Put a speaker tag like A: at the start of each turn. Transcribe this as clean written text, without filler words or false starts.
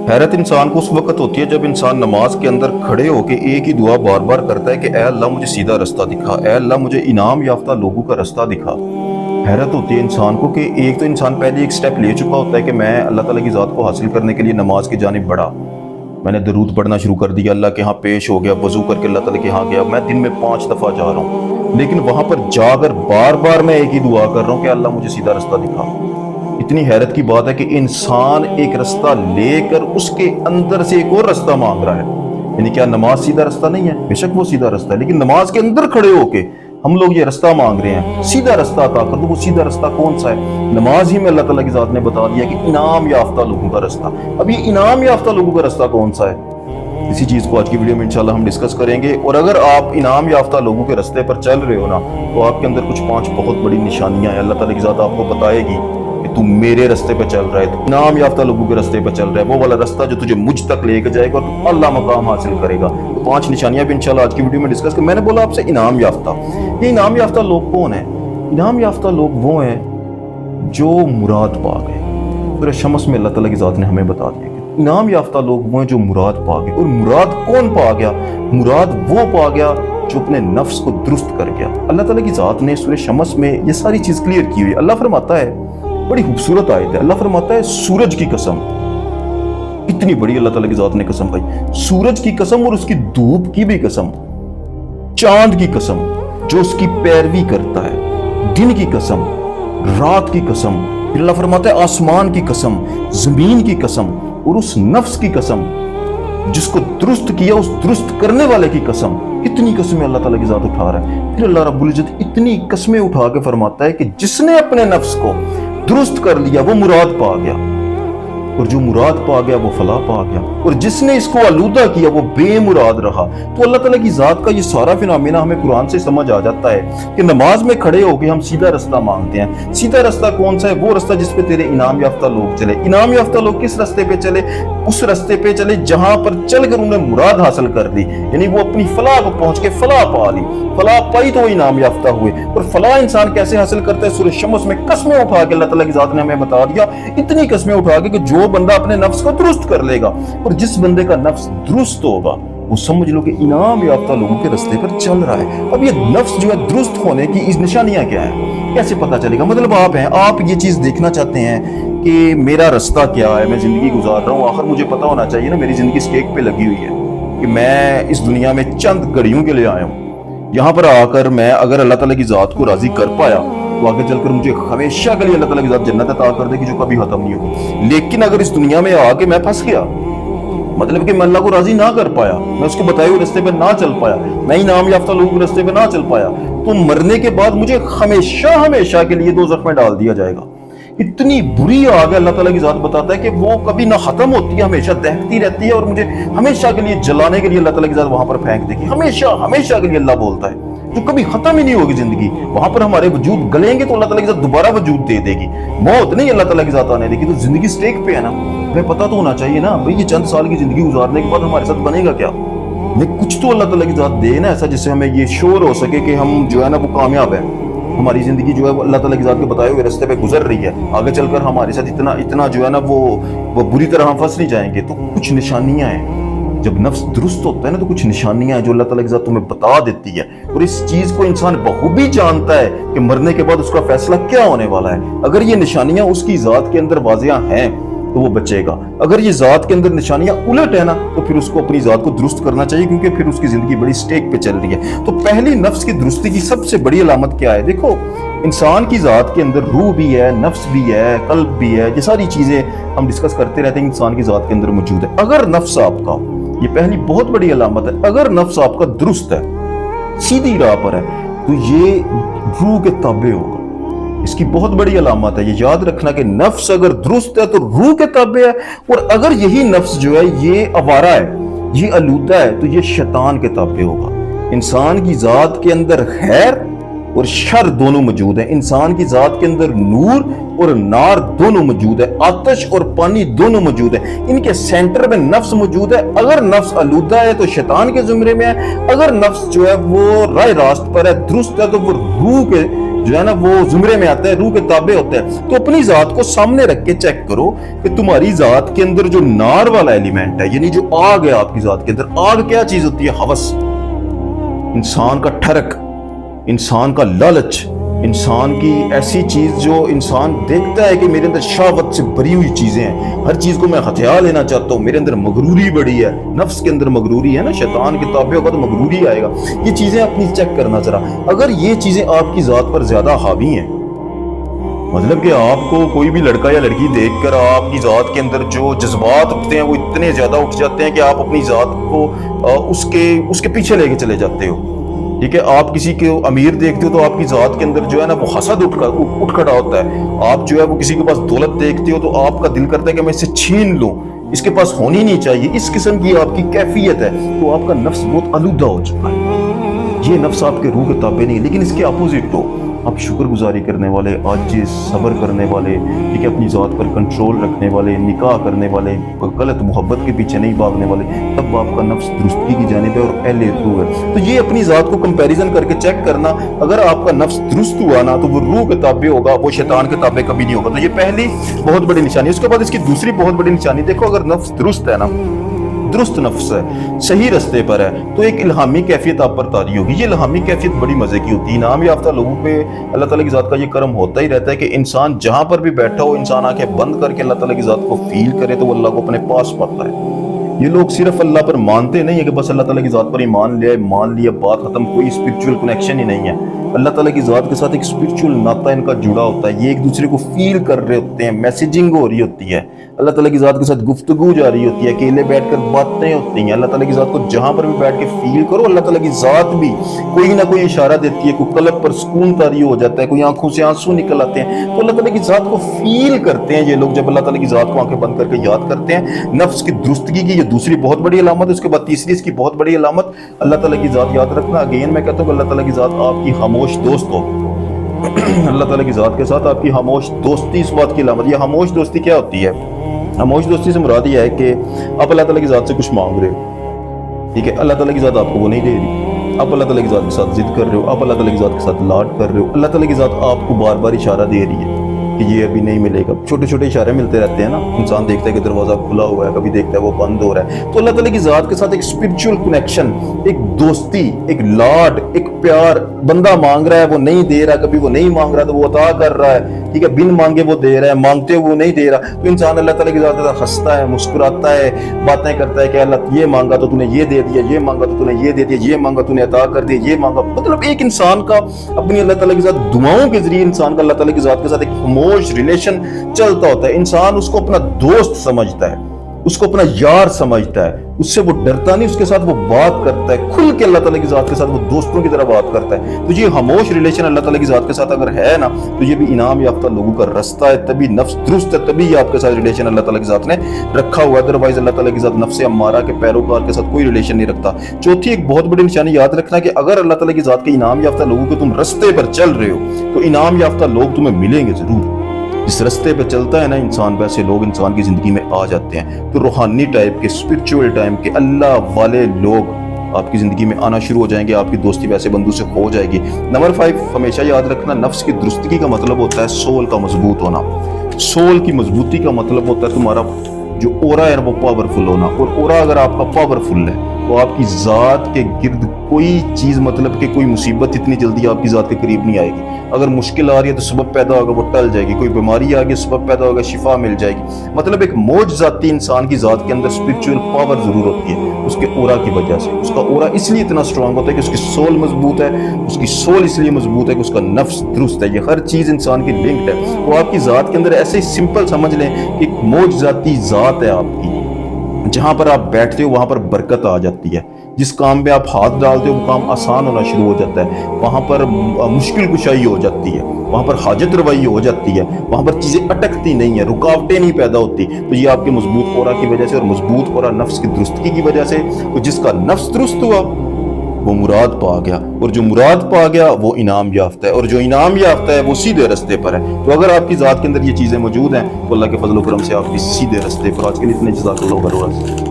A: हैरत इंसान को उस वक्त होती है जब इंसान नमाज के अंदर खड़े होके एक ही दुआ बार बार करता है कि ऐ अल्लाह मुझे सीधा रास्ता दिखा, ऐ अल्लाह मुझे इनाम याफ्ता लोगों का रास्ता दिखा। हैरत होती है इंसान को कि एक तो इंसान पहले एक स्टेप ले चुका होता है कि मैं अल्लाह ताला की ज़ात को हासिल करने के लिए नमाज की जानिब बढ़ा, मैंने दरूद पढ़ना शुरू कर दिया, अल्लाह के यहाँ पेश हो गया, वज़ू करके अल्लाह ताला के यहाँ गया, मैं दिन में 5 दफ़ा जा रहा हूँ, लेकिन वहाँ पर जाकर बार बार मैं एक ही दुआ कर रहा हूँ कि अल्लाह मुझे सीधा रास्ता दिखा। इतनी हैरत की बात है कि इंसान एक रास्ता लेकर उसके अंदर से एक और रास्ता मांग रहा है। यानी क्या नमाज सीधा रास्ता नहीं है? बेशक वो सीधा रास्ता है, लेकिन नमाज के अंदर खड़े होके हम लोग ये रास्ता मांग रहे हैं, सीधा रास्ता अता कर दो। वो सीधा रास्ता कौन सा है? नमाज ही में अल्लाह ताला की ज़ात ने बता दिया कि इनाम याफ्ता लोगों का रास्ता। अब ये इनाम याफ्ता लोगों का रास्ता कौन सा है? इसी चीज़ को आज की वीडियो में इंशाल्लाह हम डिस्कस करेंगे। और अगर आप इनाम याफ्ता लोगों के रास्ते पर चल रहे हो ना, तो आपके अंदर कुछ 5 बहुत बड़ी निशानियां हैं। अल्लाह ताला की ज़ात आपको बताएगी कि तू मेरे रास्ते पे चल रहा है, तो इनाम याफ्ता लोगों के रास्ते पे चल रहा है, वो वाला रास्ता जो तुझे मुझ तक लेकर जाएगा और तू अल्लाह मकाम हासिल करेगा। तो 5 निशानियां भी इंशाल्लाह आज की वीडियो में डिस्कस कर। मैंने बोला आपसे इनाम याफ्ता, ये इनाम याफ्ता लोग कौन है? इनाम याफ्ता लोग वो हैं जो मुराद पा गए। सूरह शम्स में अल्लाह ताला की ज़ात ने हमें बता दिया कि इनाम याफ्ता लोग वो हैं जो मुराद पा गए। और मुराद कौन पा गया? मुराद वो पा गया जो अपने नफ्स को दुरुस्त कर गया। अल्लाह ताला की ज़ात ने सूरह शम्स में ये सारी चीज़ क्लियर की हुई है। अल्लाह फरमाता है, बड़ी खूबसूरत आयत है, अल्लाह फरमाता है सूरज की कसम, इतनी बड़ी अल्लाह ताला की ज़ात ने कसम खाई, सूरज की कसम और उसकी धूप की भी कसम, चांद की कसम जो उसकी पैरवी करता है, दिन की कसम, रात की कसम, फिर अल्लाह फरमाता है आसमान की कसम, जमीन की कसम और उस नफ्स की कसम जिसको दुरुस्त किया, उस दुरुस्त करने वाले की कसम। इतनी कस्में अल्लाह ताला की ज़ात उठा रहा है। फिर अल्लाह रब्बुल इज्जत इतनी कस्में उठा के फरमाता है कि जिसने अपने नफ्स को दुरुस्त कर लिया वो मुराद पा गया, और जो मुराद पा गया वो फलाह पा गया, और जिसने इसको आलूदा किया वो बेमुराद रहा। तो अल्लाह ताला की ज़ात का ये सारा फिनोमेना हमें कुरान से समझ आ जाता है कि नमाज में खड़े होकर हम सीधा रास्ता मांगते हैं। सीधा रास्ता कौन सा है? वो रास्ता जिस पे तेरे इनाम याफ्ता लोग चले। इनाम याफ्ता लोग किस रास्ते पे चले? उस रास्ते पे चले जहां पर चलकर उन्हें मुराद हासिल कर ली, यानी वो अपनी फलाह को पहुंच के फलाह पा ली। फलाह पाई तो वो इनाम याफ्ता हुए। और फलाह इंसान कैसे हासिल करता है? सूरह शम्स में कस्में उठा के अल्लाह ताला की ज़ात ने हमें बता दिया, इतनी कस्में उठा के कि जो बंदा अपने नफ्स को दुरुस्त कर लेगा, और जिस बंदे का नफ्स दुरुस्त होगा वो समझ लो कि इनाम याफ्ता लोगों के रास्ते पर चल रहा है। अब ये नफ्स जो है दुरुस्त होने की इस निशानियां क्या है, कैसे पता चलेगा? मतलब आप ये चीज देखना चाहते हैं कि मेरा रास्ता क्या है, मैं जिंदगी गुजार रहा हूँ, आखिर मुझे पता होना चाहिए ना, मेरी जिंदगी स्टेक पे लगी हुई है कि मैं इस दुनिया में चंद घड़ियों के लिए आया हूँ। यहाँ पर आकर मैं अगर अल्लाह ताला की ज़ात को राजी कर पाया तो आगे चलकर मुझे हमेशा के लिए अल्लाह ताला की ज़ात जन्नत अता कर देगी जो कभी खत्म नहीं होगी। लेकिन अगर इस दुनिया में आके मैं फंस गया, मतलब कि मैं अल्लाह को राजी ना कर पाया, मैं उसके बताए हुए रास्ते पे ना चल पाया, मैं इनाम याफ्ता लोगों के रास्ते पे ना चल पाया, तो मरने के बाद मुझे हमेशा हमेशा के लिए दोज़ख में डाल दिया जाएगा। इतनी बुरी आग है, अल्लाह ताला की ज़ात बताता है कि वो कभी ना खत्म होती है, हमेशा दहकती रहती है, और मुझे हमेशा के लिए जलाने के लिए अल्लाह ताला की ज़ात वहां पर फेंक देगी। हमेशा हमेशा के लिए अल्लाह बोलता है, जो कभी खत्म ही नहीं होगी जिंदगी। वहां पर हमारे वजूद गलेंगे तो अल्लाह ताला की ज़ात दोबारा वजूद दे देगी, मौत नहीं अल्लाह ताला की ज़ात आने देगी। तो जिंदगी स्टेक पे है ना, हमें पता तो होना चाहिए ना भाई, ये चंद साल की जिंदगी गुजारने के बाद हमारे साथ बनेगा क्या। लेकिन कुछ तो अल्लाह ताला की ज़ात दे ना ऐसा, जिससे हमें ये श्योर हो सके कि हम जो है ना वो कामयाब है, हमारी जिंदगी जो है वो अल्लाह ताला की ज़ात के बताए हुए रास्ते पे गुजर रही है, आगे चलकर हमारे साथ इतना जो है ना वो बुरी तरह हम फंस नहीं जाएंगे। तो कुछ निशानियां हैं, जब नफ्स दुरुस्त होता है ना तो कुछ निशानियां हैं जो अल्लाह ताला की ज़ात तुम्हें बता देती है, और इस चीज को इंसान बखूबी जानता है कि मरने के बाद उसका फैसला क्या होने वाला है। अगर ये निशानियां उसकी ज़ात के अंदर वाज़िया हैं तो वो बचेगा। अगर ये ज़ात के अंदर निशानियां उलट है ना, तो फिर उसको अपनी ज़ात को दुरुस्त करना चाहिए, क्योंकि फिर उसकी जिंदगी बड़ी स्टेक पे चल रही है। तो पहली नफ्स की दुरुस्ती की सबसे बड़ी अलामत क्या है? देखो, इंसान की ज़ात के अंदर रूह भी है, नफ्स भी है, कल्ब भी है, ये सारी चीजें हम डिस्कस करते रहते हैं, इंसान की ज़ात के अंदर मौजूद है। अगर नफ्स आपका, ये पहली बहुत बड़ी अलामत है, अगर नफ्स आपका दुरुस्त है, सीधी राह पर है, तो ये रूह के ताबे होगा। इसकी बहुत बड़ी अलामत है, ये याद रखना कि नफ्स अगर दुरुस्त है तो रूह के ताबे है, और अगर यही नफ्स जो है ये आवारा है, ये आलूदा है, तो ये शैतान के ताबे होगा। इंसान की ज़ात के अंदर खैर और शर दोनों मौजूद है। इंसान की ज़ात के अंदर नूर और नार दोनों मौजूद है, आतिश और पानी दोनों मौजूद है। इनके सेंटर में नफ्स मौजूद है। अगर नफ्स आलूदा है तो शैतान के जुमरे में है, अगर नफ्स जो है वो राह रास्त पर है, दुरुस्त है, तो वो रूह के जो है ना वो जुमरे में आता है, रूह के ताबे होता है। तो अपनी जात को सामने रख के चेक करो कि तुम्हारी जात के अंदर जो नार वाला एलिमेंट है, यानी जो आग है आपकी जात के अंदर, आग क्या चीज होती है? हवस, इंसान का ठरक, इंसान का लालच, इंसान की ऐसी चीज जो इंसान देखता है कि मेरे अंदर शहावत से भरी हुई चीजें हैं, हर चीज को मैं हथियार लेना चाहता हूँ, मेरे अंदर मगरूरी बड़ी है, नफ्स के अंदर मगरूरी है ना, शैतान के ताबे होगा तो मगरूरी आएगा। ये चीजें अपनी चेक करना जरा। अगर ये चीजें आपकी जात पर ज्यादा हावी हैं, मतलब कि आपको कोई भी लड़का या लड़की देखकर आपकी जात के अंदर जो जज्बात उठते हैं वो इतने ज्यादा उठ जाते हैं कि आप अपनी जात को उसके पीछे लेके चले जाते हो। ठीक है, आप किसी को अमीर देखते हो तो आपकी जात के अंदर जो है ना वो हसद उठ खड़ा होता है। आप जो है वो किसी के पास दौलत देखते हो तो आपका दिल करता है कि मैं इससे छीन लूं, इसके पास होनी नहीं चाहिए, इस किस्म की आपकी कैफियत है। तो आपका नफ्स बहुत आलूदा हो चुका है। ये नफ्स आपके रूह के ताबे नहीं है। लेकिन इसके अपोजिट हो, आप शुक्रगुजारी करने वाले, आजिज़, सब्र करने वाले, ठीक है, अपनी ज़ात पर कंट्रोल रखने वाले, निकाह करने वाले, गलत मोहब्बत के पीछे नहीं भागने वाले, तब आपका नफ्स दुरुस्ती की जानिब है और अहले रूह है। तो ये अपनी ज़ात को कंपैरिजन करके चेक करना। अगर आपका नफ्स दुरुस्त हुआ ना तो वो रूह के ताबे होगा, वो शैतान के ताबे कभी नहीं होगा। तो ये पहली बहुत बड़ी निशानी। उसके बाद इसकी दूसरी बहुत बड़ी निशानी देखो, अगर नफ्स दुरुस्त है ना, दुरुस्त नफ्स है, सही रास्ते पर है, तो एक इल्हामी कैफियत आप पर तारी होगी। ये इल्हामी कैफियत बड़ी मजे की होती है। इनाम याफ्ता लोगों पे अल्लाह ताला की ज़ात का ये करम होता ही रहता है कि इंसान जहां पर भी बैठा हो, इंसान आंखें बंद करके अल्लाह ताला की ज़ात को फील करे तो वो अल्लाह को अपने पास पाता है। ये लोग सिर्फ अल्लाह पर मानते नहीं है कि बस अल्लाह ताला की ज़ात पर ही मान लिया बात खत्म, कोई स्पिरिचुअल कनेक्शन ही नहीं है। अल्लाह ताला की ज़ात के साथ एक स्पिरिचुअल नाता इनका जुड़ा होता है। ये एक दूसरे को फील कर रहे होते हैं, मैसेजिंग हो रही होती है, अल्लाह ताला की ज़ात के साथ गुफ्तगू जा रही होती है, अकेले बैठकर बातें होती हैं। अल्लाह ताला की ज़ात को जहां पर भी बैठ के फील करो, अल्लाह ताला की ज़ात भी कोई ना कोई इशारा देती है, कोई कल्ब पर सुकून तारी हो जाता है, कोई आंखों से आंसू निकल आते हैं। तो अल्लाह ताला की ज़ात को फील करते हैं ये लोग जब अल्लाह ताला की ज़ात को आंखें बंद करके याद करते हैं। नफ्स की दुरुस्तगी की ये दूसरी बहुत बड़ी अलामत है। उसके बाद तीसरी इसकी बहुत बड़ी अलामत, अल्लाह ताला की ज़ात याद रखना। अगेन मैं कहता हूँ कि अल्लाह ताला की ज़ात आपकी खामोश दोस्त हो। अल्लाह ताला की ज़ात के साथ आपकी खामोश दोस्ती इस बात की अलामत। ये खामोश दोस्ती क्या होती है? खामोश दोस्ती से मुराद ये है कि आप अल्लाह ताला की ज़ात से कुछ मांग रहे हो, ठीक है, अल्लाह ताला की ज़ात आपको वो नहीं दे रही, आप अल्लाह ताला की ज़ात के साथ जिद कर रहे हो, आप अल्लाह ताला की ज़ात के साथ लाड कर रहे हो, अल्लाह ताला की ज़ात आपको बार बार इशारा दे रही है कि ये अभी नहीं मिलेगा। छोटे छोटे इशारे मिलते रहते हैं ना, इंसान देखता है कि दरवाजा खुला हुआ है, कभी देखता है वो बंद हो रहा है। तो अल्लाह ताला की ज़ात के साथ एक स्पिरिचुअल कनेक्शन, एक दोस्ती, एक लाड, एक प्यार। बंदा मांग रहा है वो नहीं दे रहा, कभी वो नहीं मांग रहा तो वो अता कर रहा है, ठीक है, बिन मांगे वो दे रहा है, मांगते हुए वो नहीं दे रहा। तो इंसान अल्लाह ताला की ज़ात के साथ हंसता है, मुस्कुराता है, बातें करता है कि अल्लाह ये मांगा तो तूने ये दे दिया, ये मांगा तो तूने ये दे दिया, ये मांगा तूने अता कर दिया, ये मांगा। मतलब एक इंसान का अपनी अल्लाह ताला के साथ दुआओं के जरिए इंसान का अल्लाह ताला की ज़ात के साथ एक खामोश रिलेशन चलता होता है। इंसान उसको अपना दोस्त समझता है, उसको अपना यार समझता है, उससे वो डरता नहीं, उसके साथ वो बात करता है, खुल के अल्लाह ताला की ज़ात के साथ वो दोस्तों की तरह बात करता है। तो ये खामोश रिलेशन अल्लाह ताला की ज़ात के साथ अगर है ना, तो ये भी इनाम याफ्ता लोगों का रास्ता है। तभी नफ्स दुरुस्त है, तभी ये आपके साथ रिलेशन अल्लाह ताला की ज़ात ने रखा हुआ है। अदरवाइज अल्लाह ताला की ज़ात नफ्स अम्मारा के पैरोकार के साथ कोई रिलेशन नहीं रखता। चौथी एक बहुत बड़ी निशानी याद रखना कि अगर अल्लाह ताला की ज़ात के इनाम याफ्ता लोगों के तुम रास्ते पर चल रहे हो तो इनाम याफ्ता लोग तुम्हें मिलेंगे जरूर। जिस रास्ते पे चलता है ना इंसान, वैसे लोग इंसान की जिंदगी में आ जाते हैं। तो रूहानी टाइप के, स्पिरिचुअल टाइप के, अल्लाह वाले लोग आपकी जिंदगी में आना शुरू हो जाएंगे। आपकी दोस्ती वैसे बंदू से हो जाएगी। नंबर 5 हमेशा याद रखना, नफ्स की दुरुस्तगी का मतलब होता है सोल का मजबूत होना। सोल की मजबूती का मतलब होता है तुम्हारा जो ओरा है वो पावरफुल होना। और ओरा अगर आपका पावरफुल है तो आपकी ज़ात के गिर्द कोई चीज़, मतलब कि कोई मुसीबत इतनी जल्दी आपकी ज़ात के करीब नहीं आएगी। अगर मुश्किल आ रही है तो सबब पैदा होगा, वो टल जाएगी। कोई बीमारी आ गई, सबब पैदा होगा, शिफा मिल जाएगी। मतलब एक मौजज़ाती इंसान की ज़ात के अंदर स्पिरिचुअल पावर ज़रूर होती है उसके ओरा की वजह से। उसका ओरा इसलिए इतना स्ट्रांग होता है कि उसकी सोल मजबूत है। उसकी सोल इसलिए मजबूत है कि उसका नफ्स दुरुस्त है। ये हर चीज़ इंसान की लिंक्ड है। तो आपकी ज़ात के अंदर ऐसे ही सिंपल समझ लें कि एक मौजज़ाती ज़ात है आपकी, जहां पर आप बैठते हो वहां पर बरकत आ जाती है। जिस काम पे आप हाथ डालते हो वो काम आसान होना शुरू हो जाता है। वहां पर मुश्किल कुशाई हो जाती है, वहां पर हाजत रवाई हो जाती है, वहां पर चीजें अटकती नहीं है, रुकावटें नहीं पैदा होती। तो ये आपके मजबूत ओरा की वजह से, और मजबूत ओरा नफ्स की दुरुस्तगी की वजह से। तो जिसका नफ्स दुरुस्त हुआ वो मुराद पा गया, और जो मुराद पा गया वो इनाम याफ्ता है, और जो इनाम याफ्ता है वो सीधे रास्ते पर है। तो अगर आपकी ज़ात के अंदर ये चीज़ें मौजूद हैं तो अल्लाह के फजल व करम से आपकी सीधे रास्ते पर। आज के लिए इतने, जज़ाकल्लाहु खैर।